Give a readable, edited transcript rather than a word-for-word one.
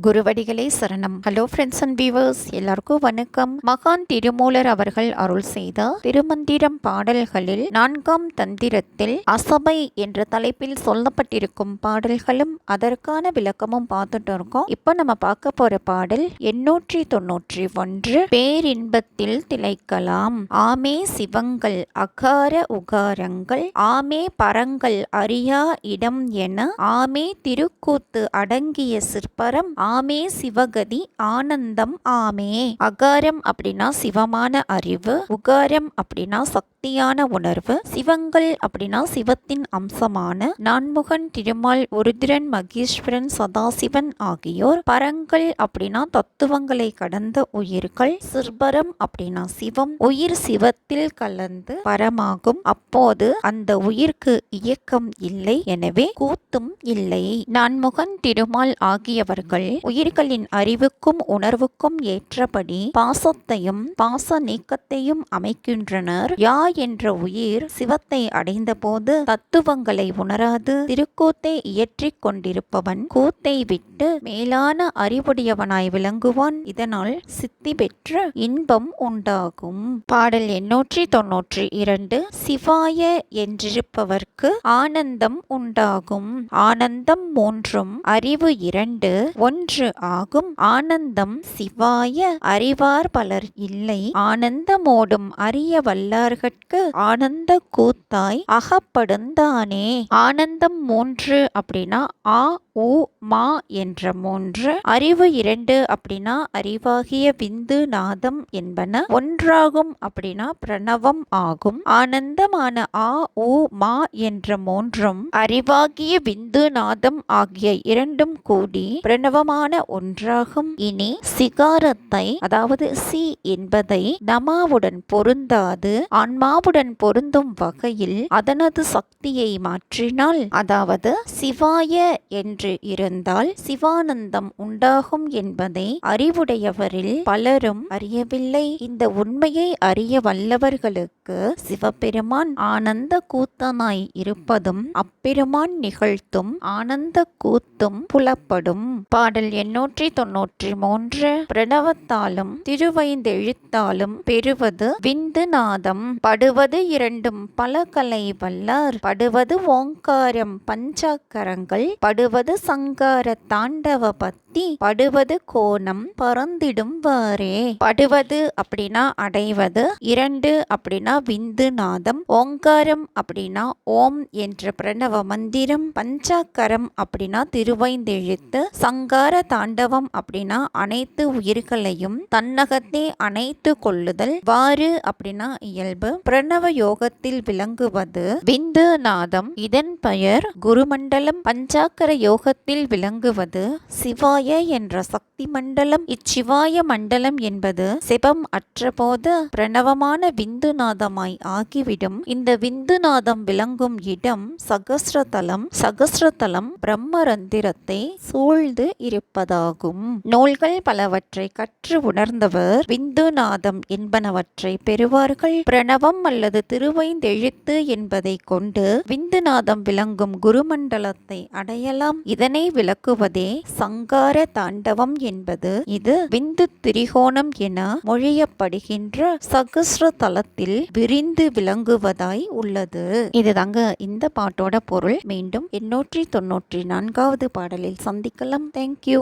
குருவடிகளே சரணம். Hello friends and viewers, எல்லாருக்கும் வணக்கம். மகான் திருமூலர் அவர்கள் அருள் செய்த திருமந்திரம் பாடல்களில் 4ஆம் தந்திரத்தில் அசபை என்ற தலைப்பில் சொல்லப்பட்டிருக்கும் பாடல்களும் அதற்கான விளக்கமும் பார்த்துட்டு இருக்கோம். இப்போ நம்ம பார்க்க போற பாடல் 891. பேரின்பத்தில் திளைக்கலாம் ஆமே சிவங்கள் அகார உகாரங்கள் ஆமே பரங்கள் அறியா இடம் என ஆமே திருக்கூத்து அடங்கிய சிற்பரம் ஆமே சிவகதி ஆனந்தம் ஆமே. அகாரம் அப்படின்னா சிவமான அறிவு, உகாரம் அப்படின்னா சக்தியான உணர்வு, சிவங்கள் அப்படின்னா சிவத்தின் அம்சமான நான்முகன் திருமால் உருதிரன் மகேஸ்வரன் சதாசிவன் ஆகியோர், பரங்கள் அப்படின்னா தத்துவங்களை கடந்த உயிர்கள், சிற்பரம் அப்படின்னா சிவம், உயிர் சிவத்தில் கலந்து பரமாகும். அப்போது அந்த உயிர்க்கு இயக்கம் இல்லை, எனவே கூத்தும் இல்லை. நான்முகன் திருமால் ஆகியவர்கள் உயிர்களின் அறிவுக்கும் உணர்வுக்கும் ஏற்றபடி பாசத்தையும் பாச நீக்கத்தையும் அமைக்கின்றனர். யா என்ற உயிர் சிவத்தை அடைந்த போது தத்துவங்களை உணராது திருக்கூத்தை இயற்றிக் கொண்டிருப்பவன் கூத்தை விட்டு மேலான அறிவுடையவனாய் விளங்குவான். இதனால் சித்தி பெற்ற இன்பம் உண்டாகும். பாடல் 892. சிவாய என்றிருப்பவர்க்கு ஆனந்தம் உண்டாகும். ஆனந்தம் 3 அறிவு 2 1 ஆகும். ஆனந்தம் சிவாய அறிவார் பலர் இல்லை. ஆனந்தமோடும் அறிய வல்லார்கட்கு ஆனந்த கூத்தாய் அகப்படுந்தானே. ஆனந்தம் 3 அப்படின்னா ஆ உ மா என்ற 3, அறிவு 2 அப்படின்னா அறிவாகிய விந்து நாதம் என்பன ஒன்றாகும் அப்படின்னா பிரணவம் ஆகும். ஆனந்தமான ஆ உ மா என்ற 3 அறிவாகிய விந்து நாதம் ஆகிய 2 கூடி பிரணவமான ஒன்றாகும். இனி சிகாரத்தை, அதாவது சி என்பதை நமாவுடன் பொருந்தாது ஆன்மாவுடன் பொருந்தும் வகையில் அதனது சக்தியை மாற்றினால், அதாவது சிவாய என்று இருந்தால் சிவானந்தம் உண்டாகும் என்பதை அறிவுடையவரில் பலரும் அறியவில்லை. இந்த உண்மையை அறிய வல்லவர்களுக்கு சிவபெருமான் ஆனந்த கூத்தனாய் இருப்பதும் அப்பெருமான் நிகழ்த்தும் ஆனந்த கூத்தும் புலப்படும். பாடல் 893. பிரணவத்தாலும் திருவைந்தெழுத்தாலும் பெறுவது விந்து நாதம் படுவது 2 பலகலை வல்லார் படுவது ஓங்காரம் பஞ்சாக்கரங்கள் படுவது சங்கார தாண்டவ பத்தி படுவது கோணம் பறந்திடும் வாரே. படுவது அப்படின்னா அடைவது, 2 அப்படின்னா விந்து நாதம், ஓங்காரம் அப்படின்னா ஓம் என்ற பிரணவ மந்திரம், பஞ்சாக்கரம் அப்படின்னா திருவைந்தெழுத்து, சங்கார தாண்டவம் அப்படின்னா அனைத்து உயிர்களையும் தன்னகத்தே அணைத்து கொள்ளுதல், வாறு அப்படின்னா இயல்பு, பிரணவ யோகத்தில் விளங்குவது விந்து நாதம், இதன் பெயர் குருமண்டலம், பஞ்சாக்கர யோகத்தில் விளங்குவது சிவாய என்ற சக்தி மண்டலம். இச்சிவாய மண்டலம் என்பது சிவம் அற்றபோது பிரணவமான விந்துநாதமாய் ஆகிவிடும். இந்த விந்துநாதம் விளங்கும் இடம் சகஸ்ரதலம். சகஸ்ரதலம் பிரம்மரந்திரத்தை சூழ்ந்து இருப்பதாகும். நூல்கள் பலவற்றை கற்று உணர்ந்தவர் விந்துநாதம் என்பனவற்றை பெறுவார்கள். பிரணவம் அல்லது திருவைந்தெழுத்து என்பதை கொண்டு விந்துநாதம் விளங்கும் குருமண்டலத்தை அடையலாம். இதனை விளக்குவதே சங்கார தாண்டவம் என்பது. இது விந்து திரிகோணம் என மொழியப்படுகின்ற சகஸ்ரதலத்தில் விரிந்து விளங்குவதாய் உள்ளது. இதுதாங்க இந்த பாட்டோட பொருள். மீண்டும் 894வது பாடலில் சந்திக்கலாம். தேங்க்யூ.